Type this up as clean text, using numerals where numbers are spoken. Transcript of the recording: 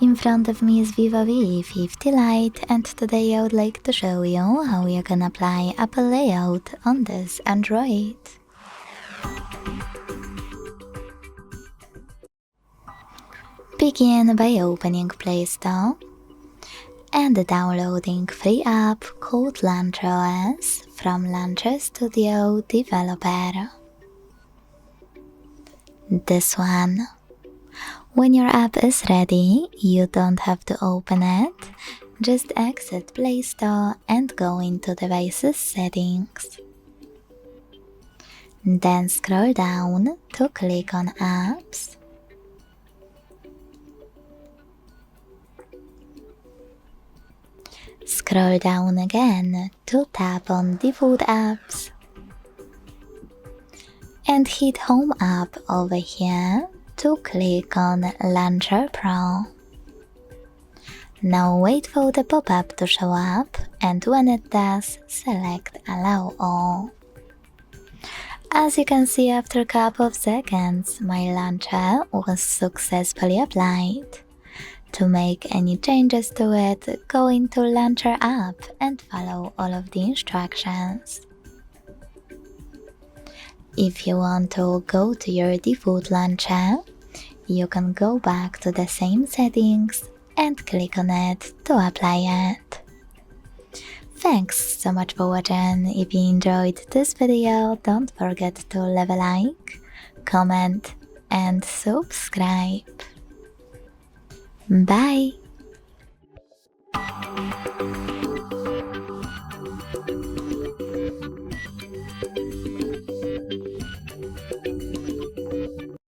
In front of me is VIVO V50 Lite, and today I would like to show you how you can apply Apple layout on this Android. Begin by opening Play Store and downloading free app called LauncherOS from Launcher Studio Developer. This one. When your app is ready, you don't have to open it, just exit Play Store and go into Devices Settings. Then scroll down to click on Apps. Scroll down again to tap on Default Apps and hit Home App over here to click on Launcher Pro. Now wait for the pop-up to show up, and when it does, select Allow All. As you can see, after a couple of seconds, my launcher was successfully applied. To make any changes to it, go into Launcher app and follow all of the instructions. If you want to go to your default launcher, you can go back to the same settings and click on it to apply it. Thanks so much for watching. If you enjoyed this video, don't forget to leave a like, comment and subscribe. Bye!